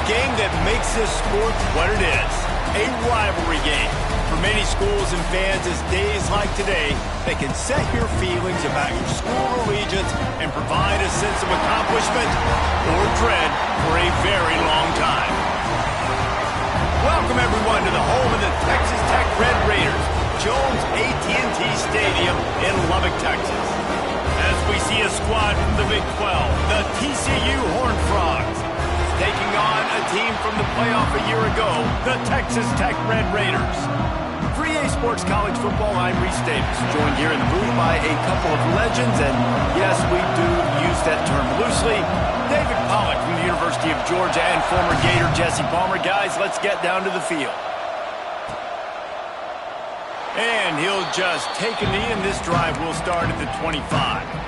game that makes this sport what it is, a rivalry game. For many schools and fans, it's days like today that can set your feelings about your school allegiance and provide a sense of accomplishment or dread for a very long time. Welcome, everyone, to the home of the Texas Tech Red Raiders, Jones AT&T Stadium in Lubbock, Texas. As we see a squad from the Big 12, the TCU Horned Frogs, taking on a team from the playoff a year ago, the Texas Tech Red Raiders. For EA Sports College Football, I'm Reese Davis, joined here in the booth by a couple of legends, and yes, we do use that term loosely. David Pollack from the University of Georgia and former Gator Jesse Palmer. Guys, let's get down to the field. And he'll just take a knee, and this drive will start at the 25.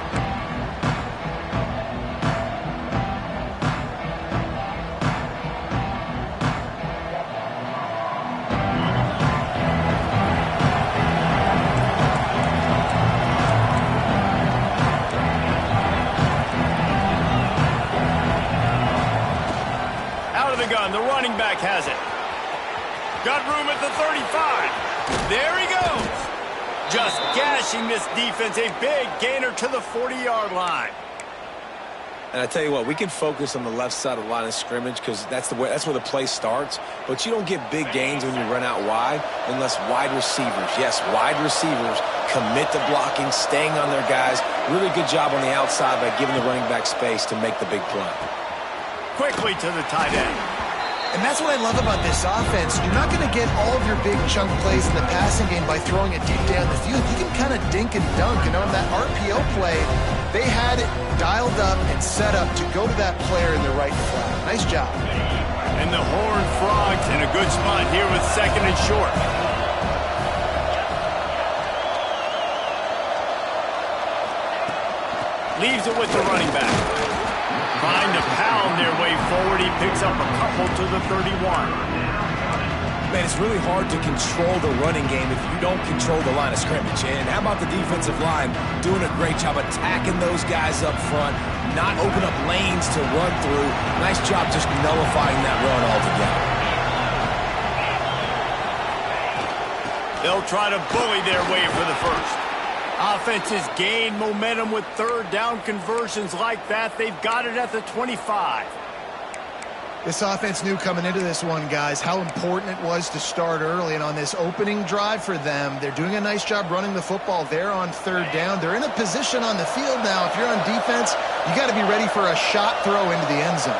The running back has it. Got room at the 35. There he goes. Just gashing this defense. A big gainer to the 40-yard line. And I tell you what, we can focus on the left side of the line of scrimmage because that's where the play starts. But you don't get big gains when you run out wide unless wide receivers, yes, wide receivers, commit to blocking, staying on their guys. Really good job on the outside by giving the running back space to make the big play. Quickly to the tight end. And that's what I love about this offense. You're not going to get all of your big chunk plays in the passing game by throwing it deep down the field. You can kind of dink and dunk. And on that RPO play, they had it dialed up and set up to go to that player in the right flat. Nice job. And the Horned Frogs in a good spot here with second and short. Leaves it with the running back. Trying to pound their way forward. He picks up a couple to the 31. Man, it's really hard to control the running game if you don't control the line of scrimmage. And how about the defensive line doing a great job attacking those guys up front, not open up lanes to run through. Nice job just nullifying that run altogether. They'll try to bully their way for the first. Offenses gain momentum with third down conversions like that. They've got it at the 25. This offense knew coming into this one, guys, how important it was to start early. And on this opening drive for them, they're doing a nice job running the football there on third down. They're in a position on the field now. If you're on defense, you got to be ready for a shot throw into the end zone.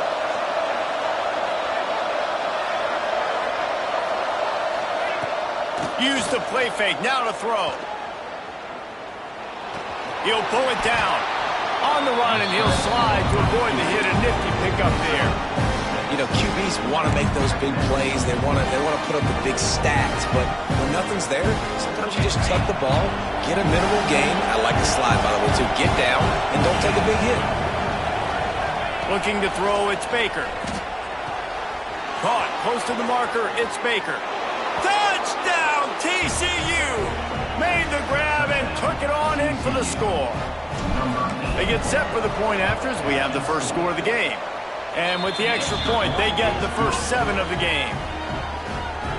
Use the play fake. Now to throw. He'll pull it down. On the run, and he'll slide to avoid the hit. A nifty pickup there. You know, QBs want to make those big plays. They want to put up the big stats. But when nothing's there, sometimes you just tuck the ball, get a minimal gain. I like the slide, by the way, too. Get down and don't take a big hit. Looking to throw, it's Baker. Caught close to the marker, it's Baker. Touchdown, TCU! Made the grab and took it on in for the score. They get set for the point afters. We have the first score of the game. And with the extra point, they get the first 7 of the game.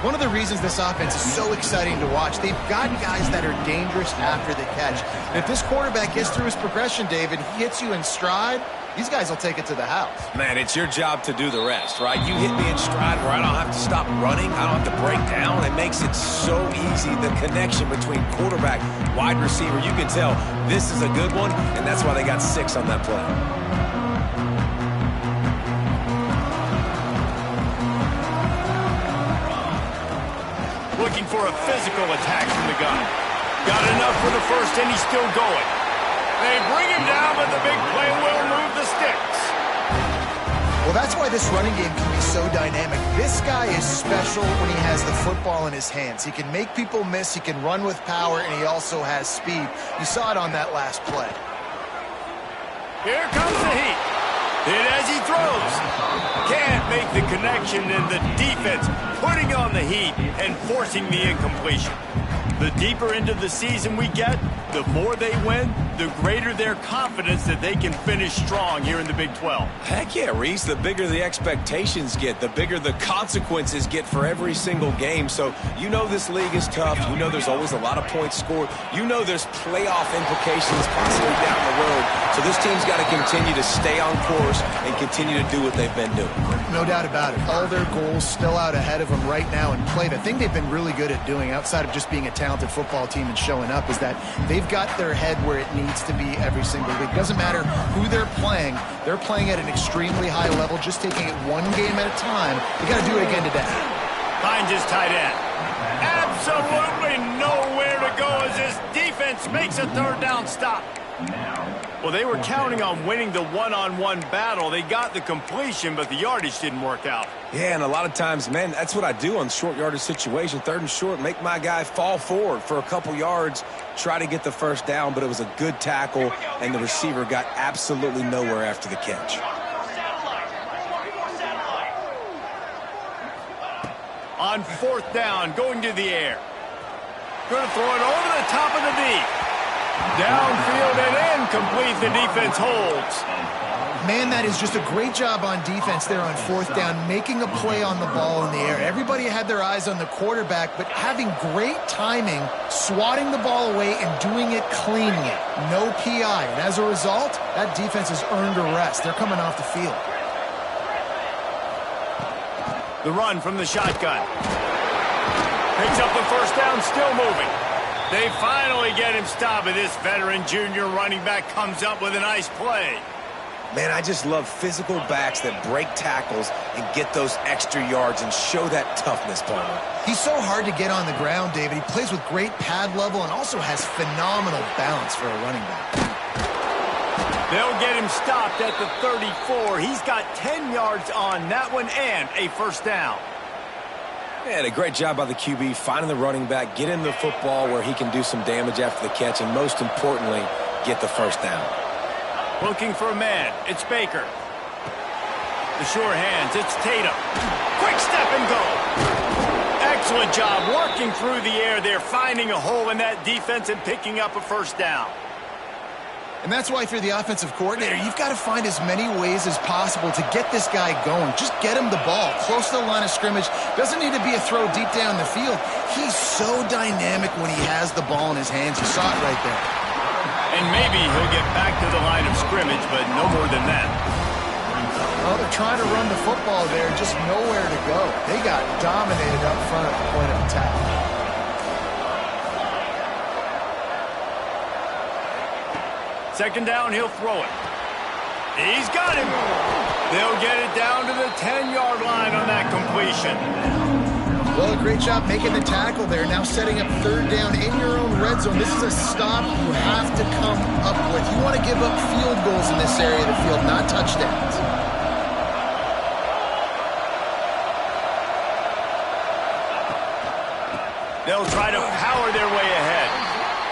One of the reasons this offense is so exciting to watch, they've got guys that are dangerous after the catch. And if this quarterback gets through his progression, David, he hits you in stride, these guys will take it to the house. Man, it's your job to do the rest, right? You hit me in stride where I don't have to stop running. I don't have to break down. It makes it so easy, the connection between quarterback, wide receiver. You can tell this is a good one, and that's why they got 6 on that play. Looking for a physical attack from the gun. Got enough for the first, and he's still going. They bring him down, but the big play will move the sticks. Well, that's why this running game can be so dynamic. This guy is special when he has the football in his hands. He can make people miss, he can run with power, and he also has speed. You saw it on that last play. Here comes the heat. Hit as he throws. Can't make the connection, and the defense putting on the heat and forcing the incompletion. The deeper into the season we get, the more they win, the greater their confidence that they can finish strong here in the Big 12. Heck yeah, Reese. The bigger the expectations get, the bigger the consequences get for every single game. So you know this league is tough. You know there's always a lot of points scored. You know there's playoff implications possibly down the road. So this team's got to continue to stay on course and continue to do what they've been doing. No doubt about it. All their goals still out ahead of them right now in play. The thing they've been really good at doing, outside of just being a talented football team and showing up, is that they've got their head where it needs to be every single week. Doesn't matter who they're playing at an extremely high level, just taking it one game at a time. They got to do it again today. Finds his tight end. Absolutely nowhere to go as this defense makes a third down stop. Well, they were counting on winning the one-on-one battle. They got the completion, but the yardage didn't work out. Yeah, and a lot of times, man, that's what I do on short yardage situation. Third and short, make my guy fall forward for a couple yards, try to get the first down, but it was a good tackle, and the receiver got absolutely nowhere after the catch. On fourth down, going to the air. Going to throw it over the top of the deep. Downfield and incomplete. The defense holds. Man, that is just a great job on defense there on fourth down, making a play on the ball in the air. Everybody had their eyes on the quarterback, but having great timing, swatting the ball away and doing it cleanly. No PI. And as a result, that defense has earned a rest. They're coming off the field. The run from the shotgun. Picks up the first down, still moving. They finally get him stopped, and this veteran junior running back comes up with a nice play. Man, I just love physical backs that break tackles and get those extra yards and show that toughness, Palmer. He's so hard to get on the ground, David. He plays with great pad level and also has phenomenal balance for a running back. They'll get him stopped at the 34. He's got 10 yards on that one and a first down. Yeah, a great job by the QB, finding the running back, get him the football where he can do some damage after the catch, and most importantly, get the first down. Looking for a man. It's Baker. The sure hands. It's Tatum. Quick step and go. Excellent job working through the air there, finding a hole in that defense and picking up a first down. And that's why if you're the offensive coordinator, you've got to find as many ways as possible to get this guy going. Just get him the ball close to the line of scrimmage. Doesn't need to be a throw deep down the field. He's so dynamic when he has the ball in his hands. You saw it right there. And maybe he'll get back to the line of scrimmage, but no more than that. Well, they're trying to run the football there, just nowhere to go. They got dominated up front at the point of attack. Second down, he'll throw it. He's got him. They'll get it down to the 10-yard line on that completion. Well, a great job making the tackle there. Now setting up third down in your own red zone. This is a stop you have to come up with. You want to give up field goals in this area of the field, not touchdowns. They'll try to power their way ahead.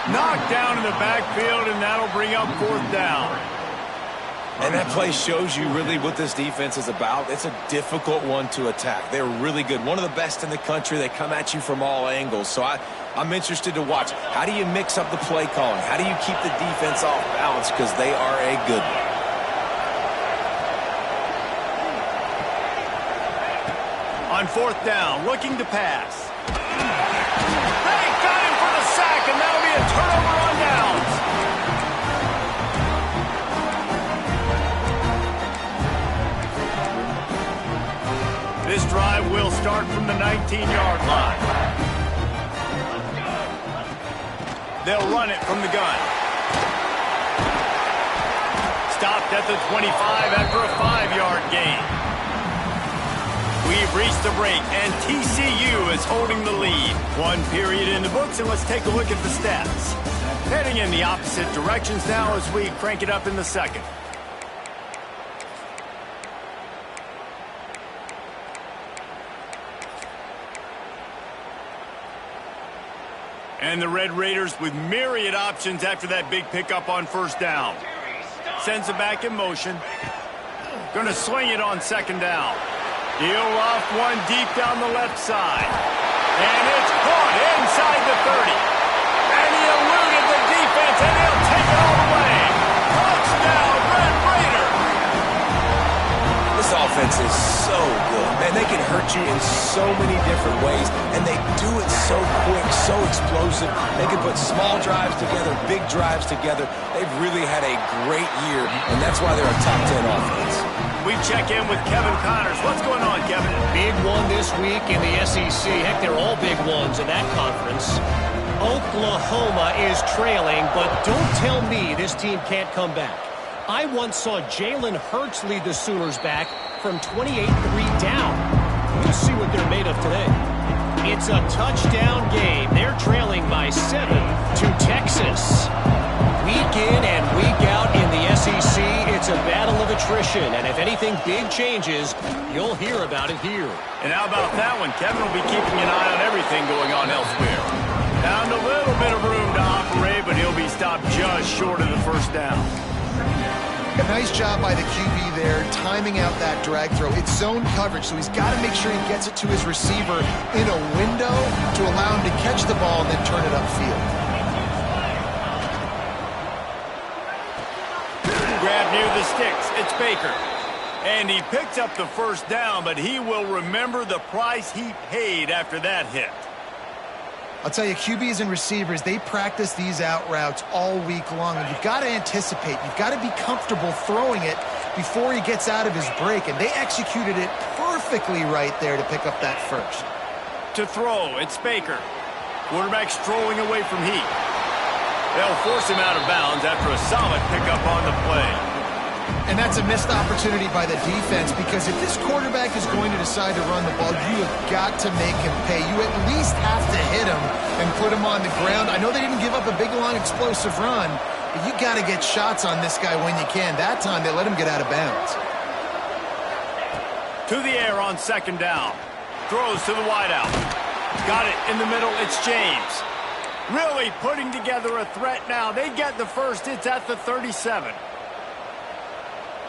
Knocked down in the backfield, and that'll bring up fourth down. And that play shows you really what this defense is about. It's a difficult one to attack. They're really good. One of the best in the country. They come at you from all angles. So I'm interested to watch. How do you mix up the play calling? How do you keep the defense off balance? Because they are a good one. On fourth down, looking to pass. They got him for the sack, and that'll be a turnover on downs. This drive will start from the 19-yard line. They'll run it from the gun. Stopped at the 25 after a 5-yard gain. We've reached the break, and TCU is holding the lead. One period in the books, and let's take a look at the stats. Heading in the opposite directions now as we crank it up in the second. And the Red Raiders with myriad options after that big pickup on first down. Sends it back in motion. Going to swing it on second down. He'll loft one deep down the left side. And it's caught inside the 30. And he eluded the defense, and he'll take it all the way. Touchdown, Red Raiders! This offense is so good. Man, they can hurt you in so many different ways, and they do it so quick, so explosive. They can put small drives together, big drives together. They've really had a great year, and that's why they're a top 10 offense. We check in with Kevin Connors. What's going on, Kevin? Big one this week in the SEC. Heck, they're all big ones in that conference. Oklahoma is trailing, but don't tell me this team can't come back. I once saw Jalen Hurts lead the Sooners back from 28-3 down. We'll see what they're made of today. It's a touchdown game. They're trailing by 7 to Texas. Week in and week out in the SEC, it's a battle of attrition. And if anything big changes, you'll hear about it here. And how about that one? Kevin will be keeping an eye on everything going on elsewhere. Found a little bit of room to operate, but he'll be stopped just short of the first down. A nice job by the QB there, timing out that drag throw. It's zone coverage, so he's got to make sure he gets it to his receiver in a window to allow him to catch the ball and then turn it upfield. Grab near the sticks. It's Baker. And he picks up the first down, but he will remember the price he paid after that hit. I'll tell you, QBs and receivers, they practice these out routes all week long, and you've got to anticipate. You've got to be comfortable throwing it before he gets out of his break, and they executed it perfectly right there to pick up that first. To throw, it's Baker. Quarterback strolling away from Heat. They'll force him out of bounds after a solid pickup on the play. And that's a missed opportunity by the defense, because if this quarterback is going to decide to run the ball, you have got to make him pay. You at least have to hit him and put him on the ground. I know they didn't give up a big, long, explosive run, but you got to get shots on this guy when you can. That time, they let him get out of bounds. To the air on second down. Throws to the wideout. Got it in the middle. It's James. Really putting together a threat now. They get the first. It's at the 37.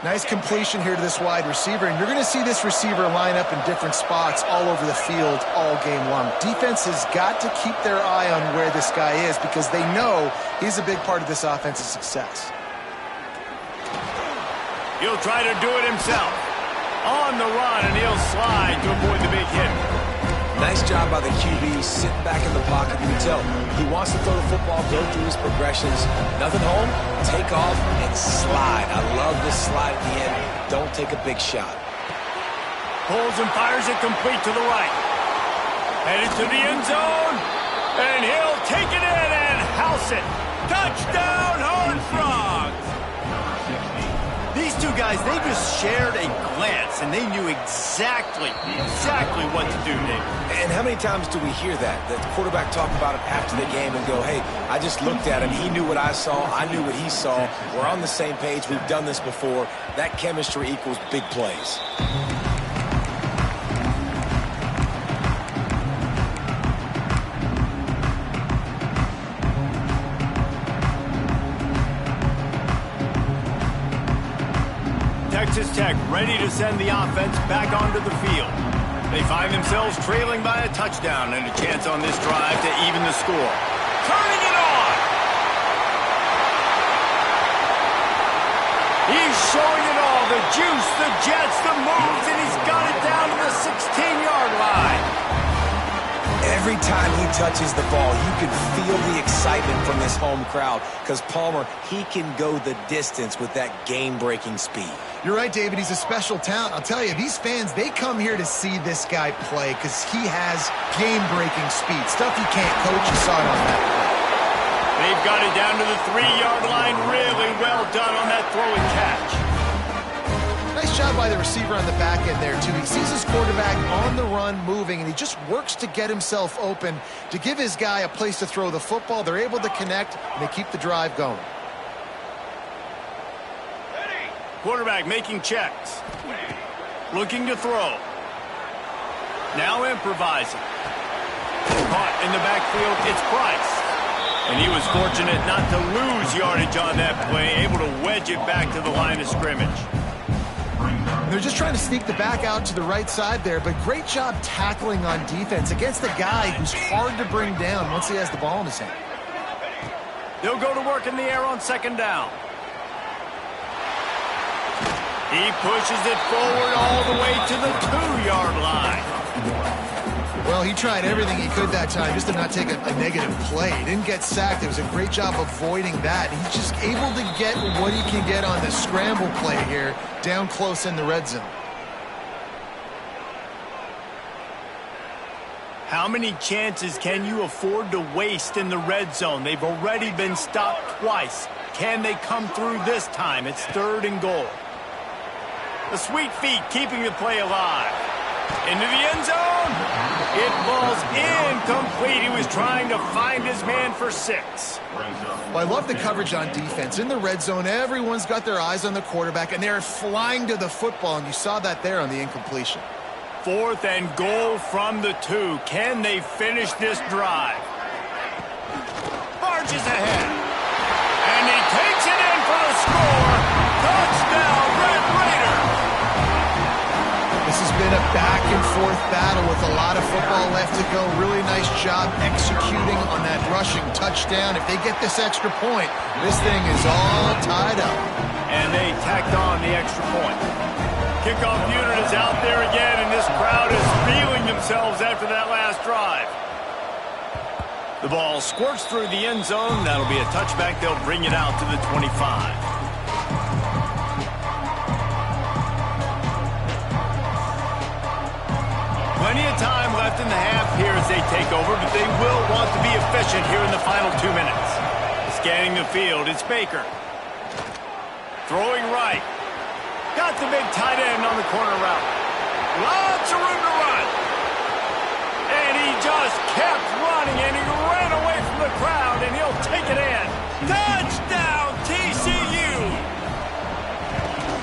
Nice completion here to this wide receiver, and you're going to see this receiver line up in different spots all over the field all game long. Defense has got to keep their eye on where this guy is, because they know he's a big part of this offense's success. He'll try to do it himself. On the run, and he'll slide to avoid the big hit. Nice job by the QB, sitting back in the pocket. You can tell he wants to throw the football, go through his progressions. Nothing home, take off, and slide. I love this slide at the end. Don't take a big shot. Pulls and fires it complete to the right. Headed to the end zone, and he'll take it in and house it. Touchdown, Horned Frogs! These two guys, they just shared a glance, and they knew exactly what to do, Nick. And how many times do we hear that? The quarterback talk about it after the game and go, hey, I just looked at him. He knew what I saw. I knew what he saw. We're on the same page. We've done this before. That chemistry equals big plays. Texas Tech ready to send the offense back onto the field. They find themselves trailing by a touchdown and a chance on this drive to even the score. Turning it on! He's showing it all. The juice, the jets, the moves, and he's got it down to the 16-yard line. Every time he touches the ball, you can feel the excitement from this home crowd, because Palmer, he can go the distance with that game-breaking speed. You're right, David. He's a special talent. I'll tell you, these fans, they come here to see this guy play because he has game-breaking speed. Stuff you can't coach. You saw it on that play. They've got it down to the 3-yard line. Really well done on that throw and catch. Nice job by the receiver on the back end there, too. He sees his quarterback on the run moving, and he just works to get himself open to give his guy a place to throw the football. They're able to connect, and they keep the drive going. Quarterback making checks. Looking to throw. Now improvising. Caught in the backfield, it's Price. And he was fortunate not to lose yardage on that play, able to wedge it back to the line of scrimmage. They're just trying to sneak the back out to the right side there, but great job tackling on defense against a guy who's hard to bring down once he has the ball in his hand. They'll go to work in the air on second down. He pushes it forward all the way to the 2-yard line. Well, he tried everything he could that time just to not take a negative play. He didn't get sacked. It was a great job avoiding that. He's just able to get what he can get on the scramble play here down close in the red zone. How many chances can you afford to waste in the red zone? They've already been stopped twice. Can they come through this time? It's 3rd and goal. The sweet feet keeping the play alive. Into the end zone. It falls incomplete. He was trying to find his man for 6. Well, I love the coverage on defense. In the red zone, everyone's got their eyes on the quarterback, and they're flying to the football, and you saw that there on the incompletion. 4th and goal from the 2. Can they finish this drive? Barges ahead. And he takes it in for the score. Touchdown, Red Raiders. This has been a back-and-forth battle with a lot of football left to go. Really nice job executing on that rushing touchdown. If they get this extra point, this thing is all tied up. And they tacked on the extra point. Kickoff unit is out there again, and this crowd is feeling themselves after that last drive. The ball squirts through the end zone. That'll be a touchback. They'll bring it out to the 25. Plenty of time left in the half here as they take over, but they will want to be efficient here in the final 2 minutes. Scanning the field, it's Baker. Throwing right. Got the big tight end on the corner route. Lots of room to run. And he just kept running, and he ran away from the crowd, and he'll take it in. Touchdown, TCU!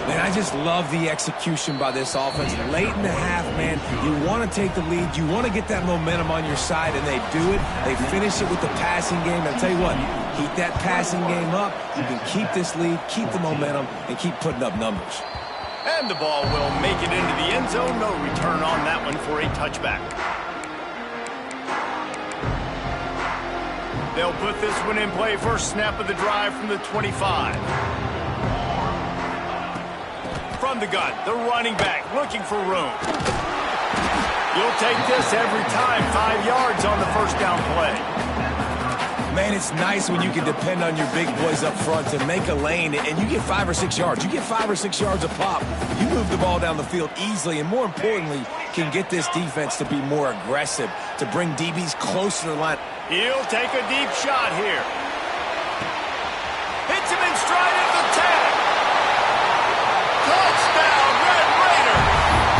Man, I just love the execution by this offense. Late in the half, man, you want to take the lead. You want to get that momentum on your side, and they do it. They finish it with the passing game. And I'll tell you what, keep that passing game up. You can keep this lead, keep the momentum, and keep putting up numbers. And the ball will make it into the end zone. No return on that one for a touchback. They'll put this one in play. First snap of the drive from the 25. From the gun, the running back looking for room. You'll take this every time. 5 yards on the first down play. Man, it's nice when you can depend on your big boys up front to make a lane, and you get 5 or 6 yards. You get 5 or 6 yards a pop. You move the ball down the field easily, and more importantly, can get this defense to be more aggressive, to bring DBs close to the line. He'll take a deep shot here. Hits him in stride at the 10. Touchdown, Red Raider.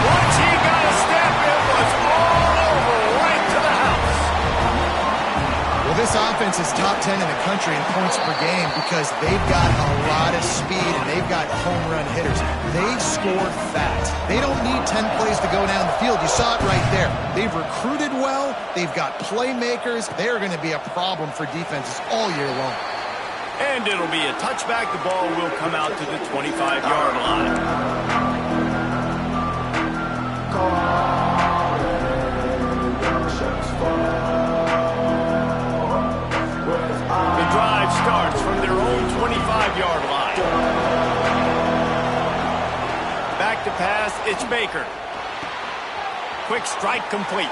Once he got a step, it was all over, right to the house. Well, this offense is top 10 in the country in points per game because they've got a lot of speed and they've got home run hitters. They score fast. They don't need 10 plays to go down the field. You saw it right there. They've recruited well. They've got playmakers. They're going to be a problem for defenses all year long. And it'll be a touchback. The ball will come out to the 25-yard line. The drive starts from their own 25-yard line. Back to pass, it's Baker. Quick strike complete.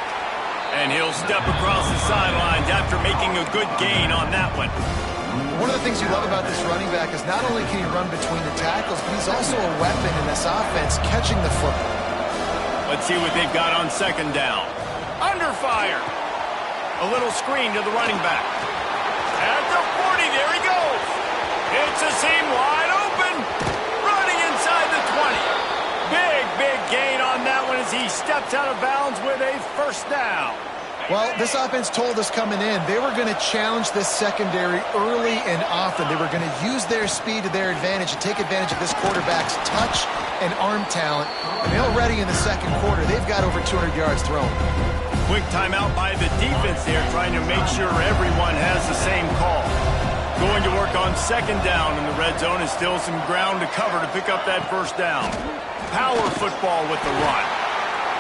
And he'll step across the sidelines after making a good gain on that one. One of the things you love about this running back is not only can he run between the tackles, but he's also a weapon in this offense catching the football. Let's see what they've got on second down. Under fire. A little screen to the running back. At the 40, there he goes. It's a seam wide open. Running inside the 20. Big gain on that one as he steps out of bounds with a first down. Well, this offense told us coming in they were going to challenge this secondary early and often. They were going to use their speed to their advantage and take advantage of this quarterback's touch and arm talent. And already in the second quarter, they've got over 200 yards thrown. Quick timeout by the defense there, trying to make sure everyone has the same call. Going to work on second down in the red zone, and still some ground to cover to pick up that first down. Power football with the run.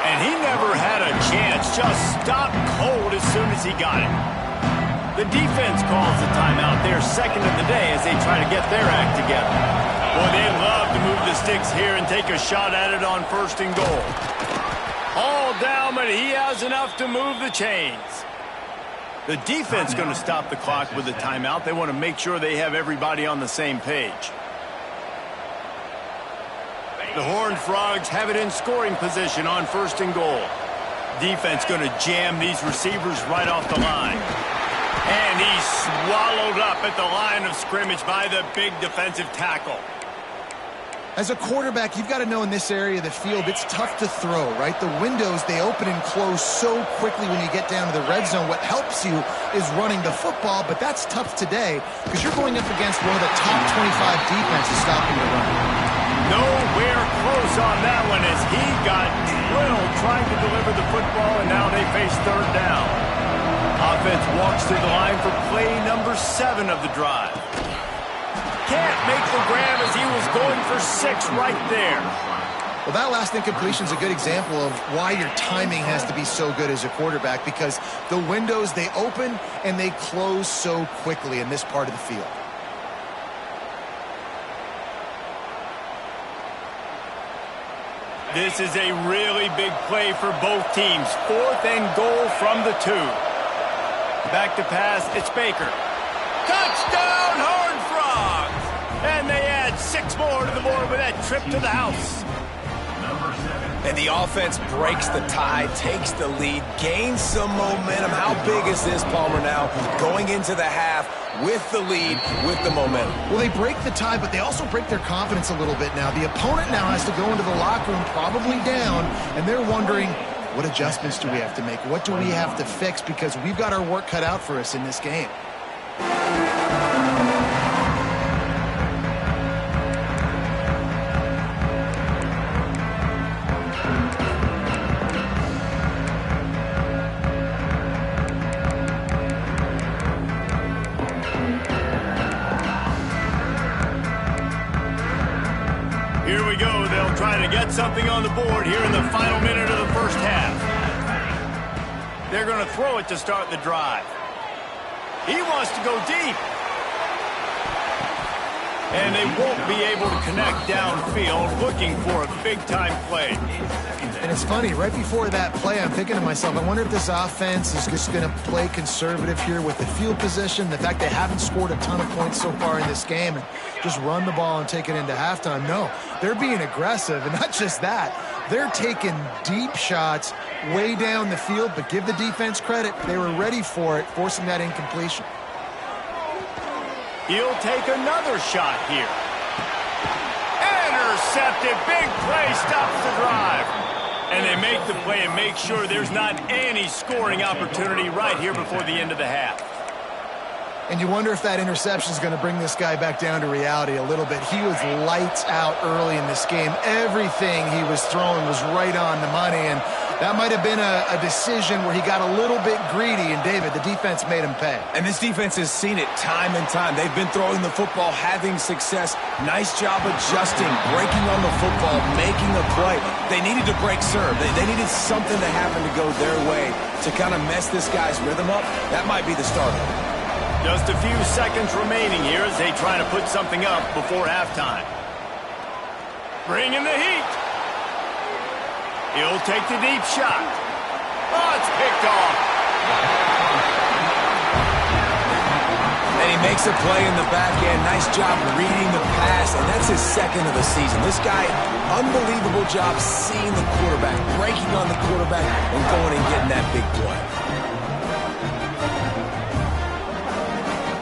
And he never had a chance, just stopped cold as soon as he got it. The defense calls the timeout. They're second of the day as they try to get their act together. Boy, they'd love to move the sticks here and take a shot at it on first and goal. All down, but he has enough to move the chains. The defense going to stop the clock with a timeout. They want to make sure they have everybody on the same page. The Horned Frogs have it in scoring position on first and goal. Defense going to jam these receivers right off the line. And he's swallowed up at the line of scrimmage by the big defensive tackle. As a quarterback, you've got to know in this area of the field, it's tough to throw, right? The windows, they open and close so quickly when you get down to the red zone. What helps you is running the football, but that's tough today because you're going up against one of the top 25 defenses stopping the run. Nowhere close on that one as he got drilled trying to deliver the football, and now they face third down. Offense walks to the line for play number 7 of the drive. Can't make the grab as he was going for 6 right there. Well, that last incompletion is a good example of why your timing has to be so good as a quarterback, because the windows, they open and they close so quickly in this part of the field. This is a really big play for both teams. 4th and goal from the 2. Back to pass, it's Baker. Touchdown, Horned Frogs! And they add 6 more to the board with that trip to the house. And the offense breaks the tie, takes the lead, gains some momentum. How big is this, Palmer, now? Going into the half with the lead, with the momentum. Well, they break the tie, but they also break their confidence a little bit now. The opponent now has to go into the locker room probably down, and they're wondering, what adjustments do we have to make? What do we have to fix? Because we've got our work cut out for us in this game. Here we go. They'll try to get something on the board here in the final minute of the first half. They're going to throw it to start the drive. He wants to go deep. And they won't be able to connect downfield, looking for a big-time play. And it's funny, right before that play, I'm thinking to myself, I wonder if this offense is just going to play conservative here with the field position, the fact they haven't scored a ton of points so far in this game, and just run the ball and take it into halftime. No, they're being aggressive, and not just that. They're taking deep shots way down the field, but give the defense credit. They were ready for it, forcing that incompletion. He'll take another shot here. Intercepted. Big play stops the drive. And they make the play and make sure there's not any scoring opportunity right here before the end of the half. And you wonder if that interception is going to bring this guy back down to reality a little bit. He was lights out early in this game. Everything he was throwing was right on the money, and that might have been a decision where he got a little bit greedy, and David, the defense made him pay. And this defense has seen it time and time. They've been throwing the football, having success. Nice job adjusting, breaking on the football, making a play. They needed to break serve. They needed something to happen to go their way to kind of mess this guy's rhythm up. That might be the starter. Just a few seconds remaining here as they try to put something up before halftime. Bring in the heat. He'll take the deep shot. Oh, it's picked off. And he makes a play in the back end. Nice job reading the pass, and that's his 2nd of the season. This guy, unbelievable job seeing the quarterback, breaking on the quarterback, and going and getting that big play.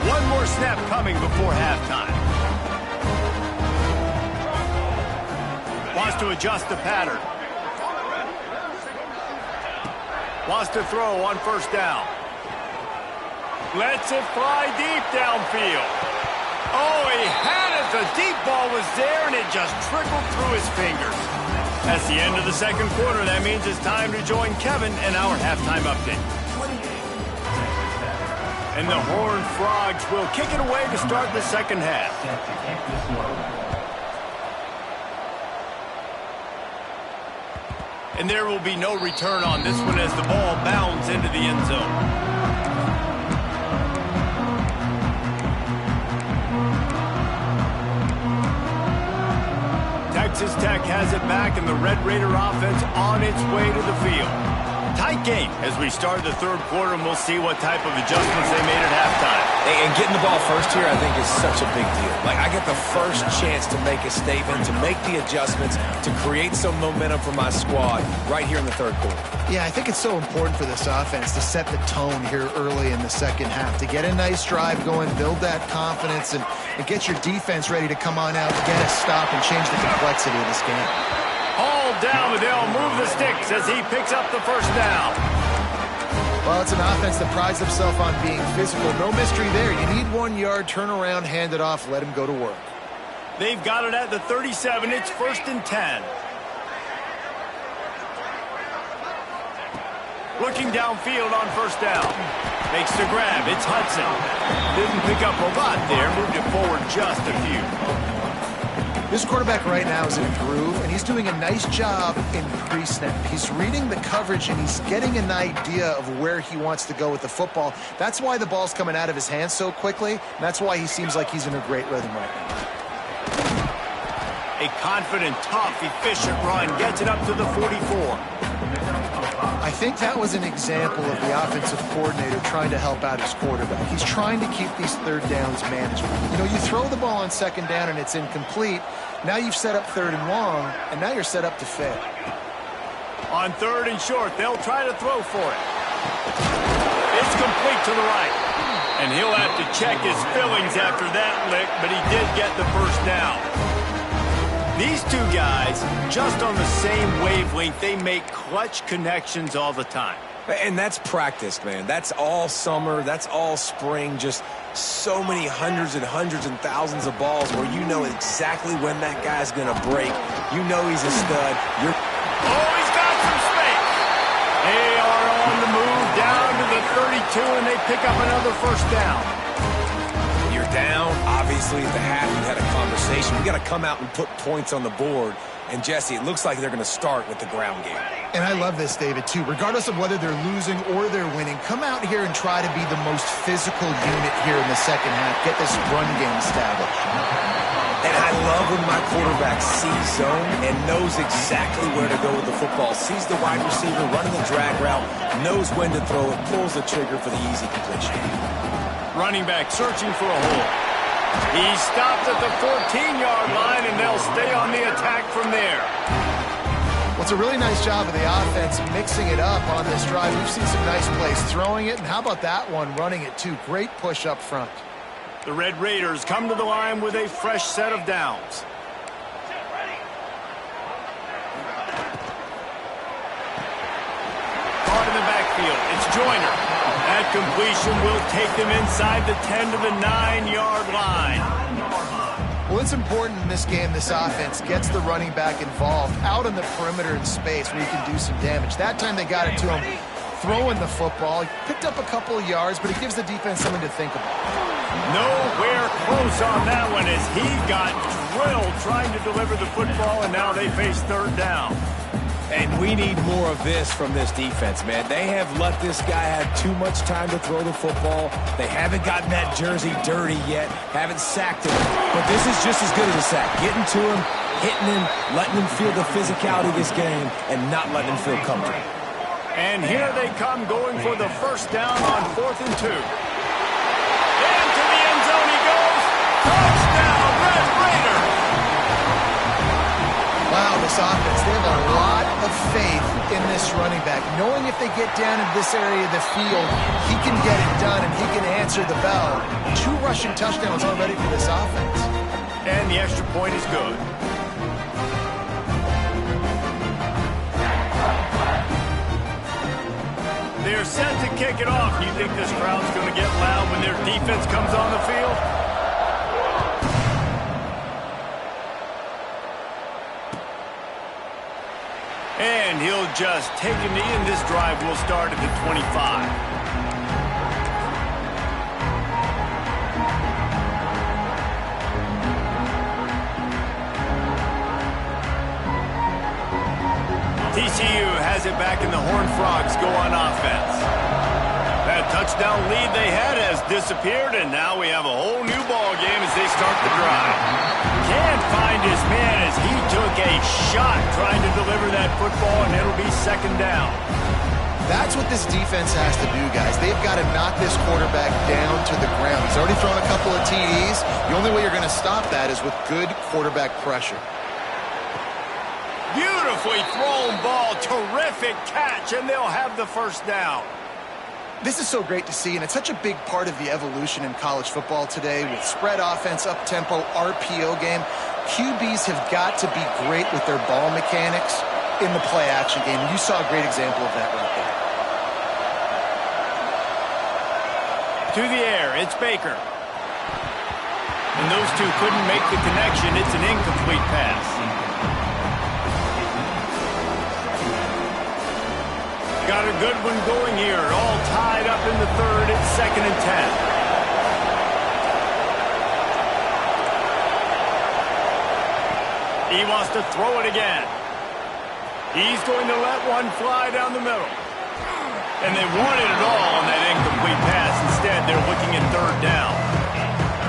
One more snap coming before halftime. Wants to adjust the pattern. Wants to throw on first down. Lets it fly deep downfield. Oh, he had it. The deep ball was there, and it just trickled through his fingers. That's the end of the second quarter. That means it's time to join Kevin in our halftime update. And the Horned Frogs will kick it away to start the second half. And there will be no return on this one as the ball bounds into the end zone. Texas Tech has it back, and the Red Raider offense on its way to the field. Tight game as we start the third quarter, and we'll see what type of adjustments they made at halftime. And getting the ball first here, I think, is such a big deal. Like, I get the first chance to make a statement, to make the adjustments, to create some momentum for my squad right here in the third quarter. Yeah, I think it's so important for this offense to set the tone here early in the second half, to get a nice drive going, build that confidence, and get your defense ready to come on out, get a stop, and change the complexity of this game. All down, but they'll move the sticks as he picks up the first down. Well, it's an offense that prides itself on being physical. No mystery there. You need 1 yard, turn around, hand it off, let him go to work. They've got it at the 37. It's 1st and 10. Looking downfield on first down. Makes the grab. It's Hudson. Didn't pick up a lot there. Moved it forward just a few. This quarterback right now is in a groove, and he's doing a nice job in pre-snap. He's reading the coverage, and he's getting an idea of where he wants to go with the football. That's why the ball's coming out of his hands so quickly, and that's why he seems like he's in a great rhythm right now. A confident, tough, efficient run gets it up to the 44. I think that was an example of the offensive coordinator trying to help out his quarterback. He's trying to keep these third downs manageable. You know, you throw the ball on second down and it's incomplete. Now you've set up third and long, and now you're set up to fail. On third and short, they'll try to throw for it. It's complete to the right. And he'll have to check his fillings after that lick, but he did get the first down. These two guys, just on the same wavelength, they make clutch connections all the time. And that's practice, man. That's all summer. That's all spring. Just so many hundreds and thousands of balls where you know exactly when that guy's going to break. You know he's a stud. Oh, he's got some space. They are on the move down to the 32, and they pick up another first down. You're down. Obviously, at the half, you had a conversation. We got to come out and put points on the board. And, Jesse, it looks like they're going to start with the ground game. And I love this, David, too. Regardless of whether they're losing or they're winning, come out here and try to be the most physical unit here in the second half. Get this run game established. And I love when my quarterback sees zone and knows exactly where to go with the football. Sees the wide receiver running the drag route, knows when to throw it, pulls the trigger for the easy completion. Running back searching for a hole. He stopped at the 14-yard line, and they'll stay on the attack from there. Well, it's a really nice job of the offense mixing it up on this drive. We've seen some nice plays throwing it, and how about that one running it too? Great push up front. The Red Raiders come to the line with a fresh set of downs. Caught in the backfield. It's Joyner. That completion will take them inside the 10 to the 9-yard line. Well, it's important in this game this offense gets the running back involved out on the perimeter in space where you can do some damage. That time they got it to him throwing the football. He picked up a couple of yards, but it gives the defense something to think about. Nowhere close on that one as he got drilled trying to deliver the football, and now they face third down. And we need more of this from this defense, man. They have let this guy have too much time to throw the football. They haven't gotten that jersey dirty yet, haven't sacked him. But this is just as good as a sack. Getting to him, hitting him, letting him feel the physicality of this game, and not letting him feel comfortable. And here they come going for the first down on 4th and 2. Into the end zone he goes. Touchdown, Red Raiders! Wow, this offense, they have a lot of faith in this running back. Knowing if they get down in this area of the field, he can get it done and he can answer the bell. 2 rushing touchdowns already for this offense. And the extra point is good. They're set to kick it off. You think this crowd's going to get loud when their defense comes on the field? And he'll just take a knee, and this drive will start at the 25. TCU has it back, and the Horned Frogs go on offense. That touchdown lead they had has disappeared, and now we have a whole new ball game as they start the drive. Can't find his man as he took a shot trying to deliver that football, and it'll be second down. That's what this defense has to do, guys. They've got to knock this quarterback down to the ground. He's already thrown a couple of TDs. The only way you're going to stop that is with good quarterback pressure. Beautifully thrown ball. Terrific catch, and they'll have the first down. This is so great to see, and it's such a big part of the evolution in college football today with spread offense, up-tempo, RPO game. QBs have got to be great with their ball mechanics in the play-action game. You saw a great example of that right there. To the air, it's Baker. And those two couldn't make the connection. It's an incomplete pass. Got a good one going here. All tied up in the third. It's 2nd and 10. He wants to throw it again. He's going to let one fly down the middle. And they wanted it all on that incomplete pass. Instead, they're looking at third down.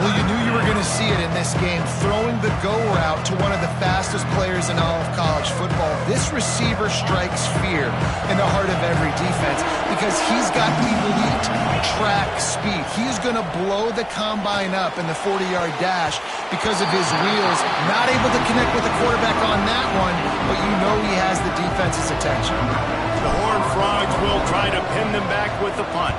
Well, you knew you were going to see it in this game, throwing the go route to one of the fastest players in all of college football. This receiver strikes fear in the heart of every defense because he's got elite track speed. He's going to blow the combine up in the 40-yard dash because of his wheels. Not able to connect with the quarterback on that one, but you know he has the defense's attention. The Horned Frogs will try to pin them back with the punt.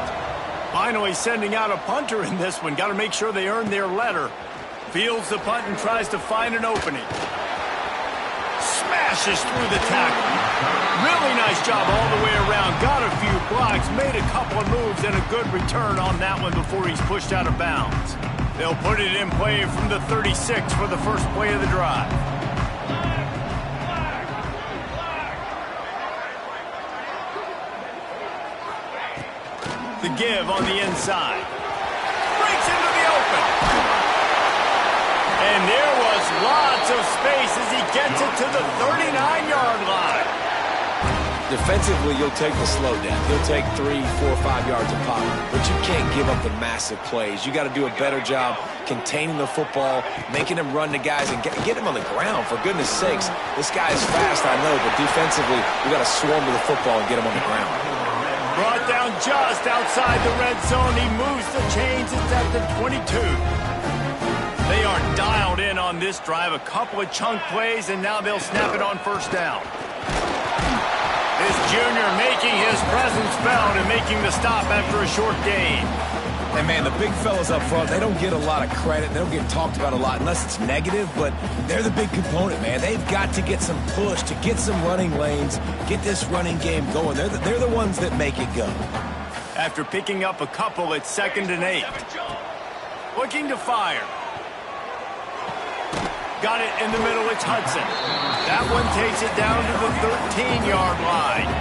Finally sending out a punter in this one. Got to make sure they earn their letter. Fields the punt and tries to find an opening. Smashes through the tackle. Really nice job all the way around. Got a few blocks, made a couple of moves, and a good return on that one before he's pushed out of bounds. They'll put it in play from the 36 for the first play of the drive. The give on the inside. Breaks into the open. And there was lots of space as he gets it to the 39-yard line. Defensively, you'll take the slow down. You'll take 3, 4, 5 yards of pop. But you can't give up the massive plays. You got to do a better job containing the football, making him run to guys, and get him on the ground. For goodness sakes, this guy is fast, I know, but defensively, we got to swarm to the football and get him on the ground. Brought down just outside the red zone. He moves the chains. It's at the 22. They are dialed in on this drive. A couple of chunk plays, and now they'll snap it on first down. This junior making his presence felt and making the stop after a short gain. And, man, the big fellas up front, they don't get a lot of credit. They don't get talked about a lot unless it's negative, but they're the big component, man. They've got to get some push, to get some running lanes, get this running game going. They're the ones that make it go. After picking up a couple, it's 2nd and 8. Looking to fire. Got it in the middle, it's Hudson. That one takes it down to the 13-yard line.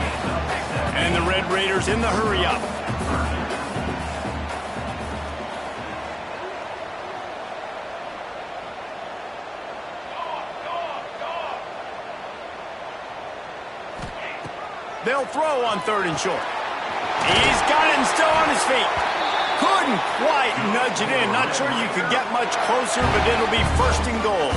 And the Red Raiders in the hurry-up. They'll throw on 3rd and short. He's got it and still on his feet. Couldn't quite nudge it in. Not sure you could get much closer, but it'll be 1st and goal.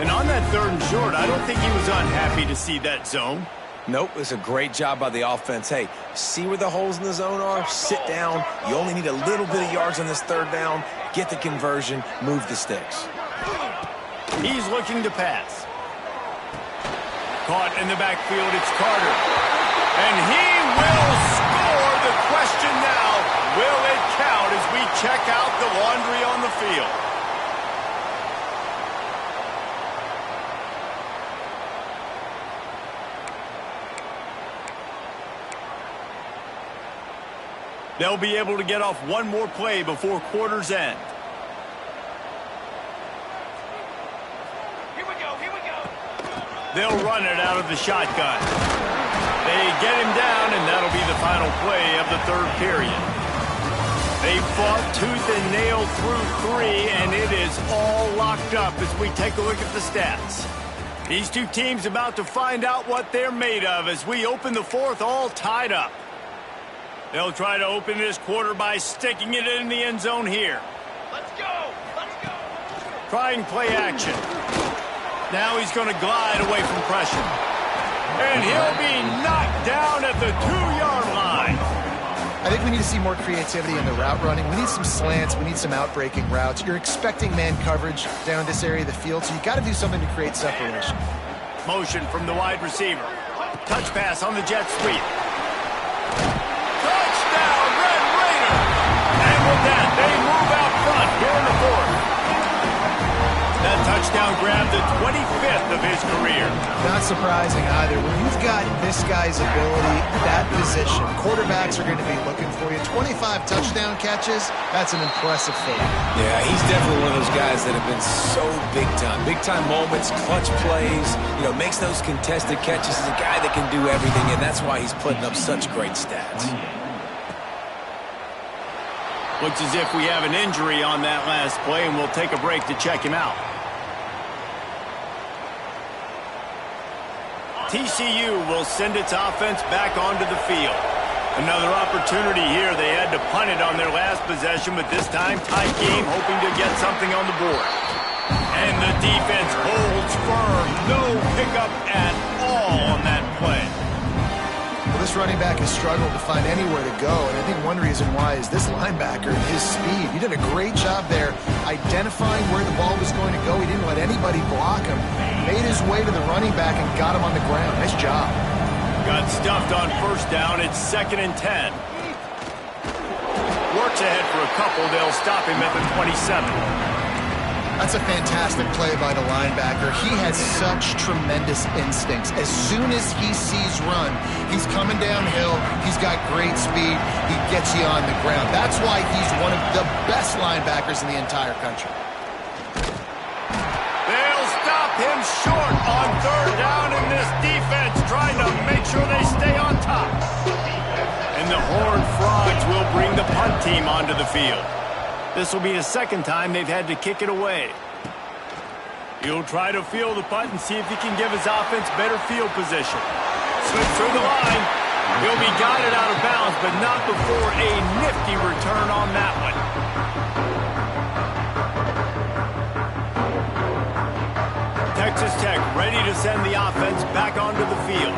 And on that 3rd and short, I don't think he was unhappy to see that zone. Nope, it's a great job by the offense. Hey, see where the holes in the zone are? Sit down. You only need a little bit of yards on this 3rd down. Get the conversion. Move the sticks. He's looking to pass. Caught in the backfield, it's Carter. And he will score. The question now, will it count as we check out the laundry on the field? They'll be able to get off one more play before quarter's end. They'll run it out of the shotgun. They get him down, and that'll be the final play of the 3rd period. They fought tooth and nail through 3, and it is all locked up as we take a look at the stats. These two teams about to find out what they're made of as we open the fourth all tied up. They'll try to open this quarter by sticking it in the end zone here. Let's go! Let's go! Trying play action. Now he's going to glide away from pressure. And he'll be knocked down at the 2-yard line. I think we need to see more creativity in the route running. We need some slants. We need some out-breaking routes. You're expecting man coverage down this area of the field, so you got to do something to create separation. Motion from the wide receiver. Touch pass on the jet sweep. Touchdown, Red Raiders! And with that, they move out front here in the fourth. That touchdown grabbed the 25th of his career. Not surprising either. When you've got this guy's ability, that position, quarterbacks are going to be looking for you. 25 touchdown catches, that's an impressive feat. Yeah, he's definitely one of those guys that have been so big time. Big time moments, clutch plays, makes those contested catches. He's a guy that can do everything, and that's why he's putting up such great stats. Looks as if we have an injury on that last play, and we'll take a break to check him out. TCU will send its offense back onto the field. Another opportunity here. They had to punt it on their last possession, but this time tight game, hoping to get something on the board. And the defense holds firm. No pickup at all on that play. Well, this running back has struggled to find anywhere to go, and I think one reason why is this linebacker and his speed. He did a great job there identifying where the ball was going to go. He didn't let anybody block him. Made his way to the running back and got him on the ground. Nice job. Got stuffed on first down. It's 2nd and 10. Works ahead for a couple. They'll stop him at the 27. That's a fantastic play by the linebacker. He has such tremendous instincts. As soon as he sees run, he's coming downhill. He's got great speed. He gets you on the ground. That's why he's one of the best linebackers in the entire country. They'll stop him short on 3rd down, and this defense trying to make sure they stay on top. And the Horned Frogs will bring the punt team onto the field. This will be the second time they've had to kick it away. He'll try to field the punt and see if he can give his offense better field position. Slips through the line. He'll be guided out of bounds, but not before a nifty return on that one. Texas Tech ready to send the offense back onto the field.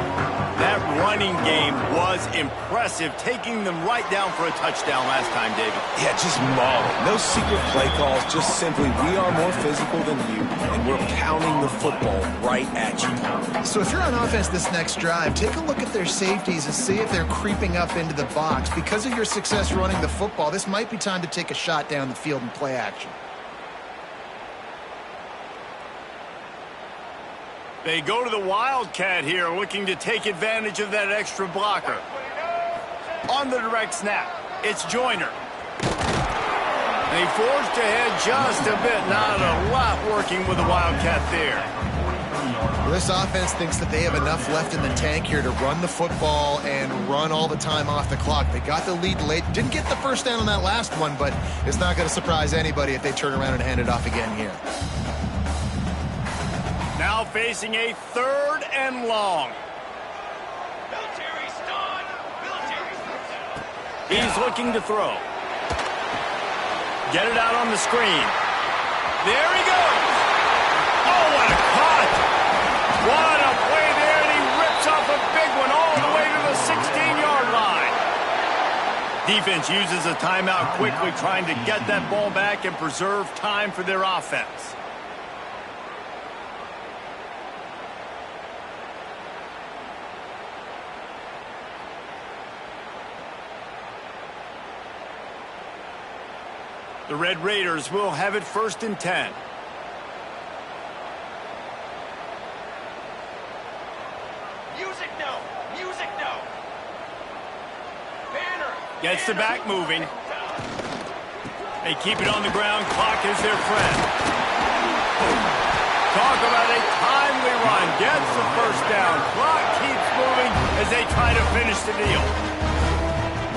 That running game was impressive, taking them right down for a touchdown last time, David. Yeah, just mauling. No secret play calls, just simply we are more physical than you, and we're pounding the football right at you. So if you're on offense this next drive, take a look at their safeties and see if they're creeping up into the box. Because of your success running the football, this might be time to take a shot down the field and play action. They go to the Wildcat here, looking to take advantage of that extra blocker. On the direct snap, it's Joyner. They forced ahead just a bit. Not a lot working with the Wildcat there. Well, this offense thinks that they have enough left in the tank here to run the football and run all the time off the clock. They got the lead late. Didn't get the first down on that last one, but it's not going to surprise anybody if they turn around and hand it off again here. Now facing a 3rd and long. Military stun! Military stun! He's looking to throw. Get it out on the screen. There he goes. Oh, what a cut. What a play there, and he rips off a big one all the way to the 16-yard line. Defense uses a timeout quickly, trying to get that ball back and preserve time for their offense. The Red Raiders will have it 1st and 10. Music no! Music no! Banner! Gets the back moving. They keep it on the ground. Clock is their friend. Talk about a timely run. Gets the first down. Clock keeps moving as they try to finish the deal.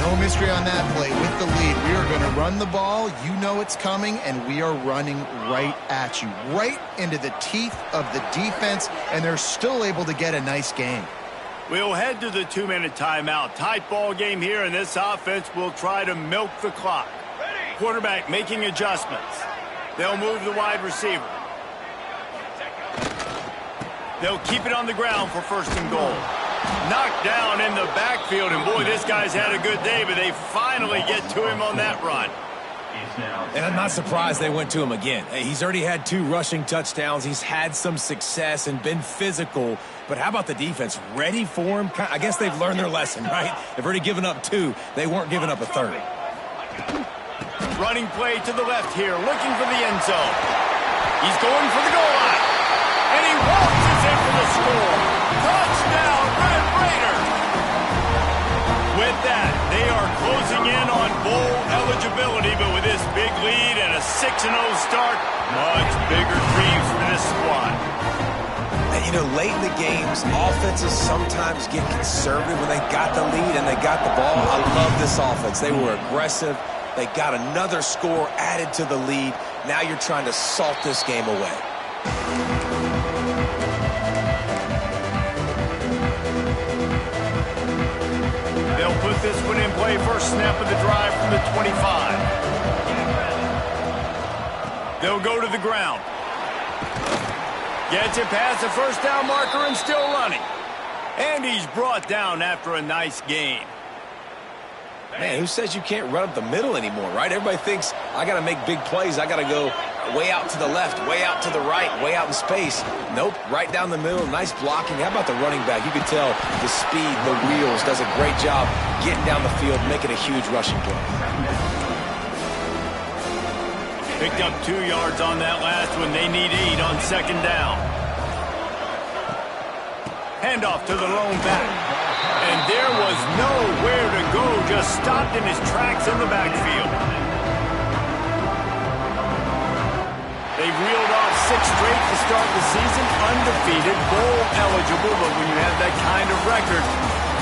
No No mystery on that play. With the lead, we are going to run the ball. You know it's coming, and we are running right at you, right into the teeth of the defense, and they're still able to get a nice gain. We'll head to the 2-minute timeout. Tight ball game here, and this offense will try to milk the clock. Quarterback making adjustments. They'll move the wide receiver. They'll keep it on the ground for 1st and goal. Knocked down in the backfield, and boy, this guy's had a good day, but they finally get to him on that run. And I'm not surprised they went to him again. Hey, he's already had 2 rushing touchdowns. He's had some success and been physical. But how about the defense? Ready for him? I guess they've learned their lesson, right? They've already given up 2. They weren't giving up a 3rd. Running play to the left here, looking for the end zone. He's going for the goal line. And he waltzes in for the score. Touchdown, Red Raiders! With that, they are closing in on bowl eligibility, but with this big lead and a 6-0 start, much bigger dreams for this squad. And, you know, late in the games, offenses sometimes get conservative when they got the lead and they got the ball. I love this offense. They were aggressive. They got another score added to the lead. Now you're trying to salt this game away. They'll put this one in play. First snap of the drive from the 25. They'll go to the ground. Gets it past the 1st down marker and still running. And he's brought down after a nice gain. Man, who says you can't run up the middle anymore, right? Everybody thinks, I got to make big plays. I got to go way out to the left, way out to the right, way out in space. Nope, right down the middle. Nice blocking. How about the running back? You could tell the speed, the wheels, does a great job getting down the field, making a huge rushing play. Picked up 2 yards on that last one. They need 8 on 2nd down. Handoff to the lone back. And there was nowhere to go. Just stopped in his tracks in the backfield. They've reeled off 6 straight to start the season. Undefeated, bowl eligible. But when you have that kind of record,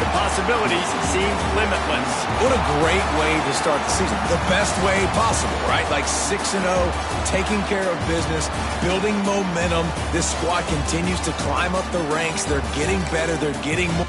the possibilities seem limitless. What a great way to start the season. The best way possible, right? Like 6-0, taking care of business, building momentum. This squad continues to climb up the ranks. They're getting better. They're getting more.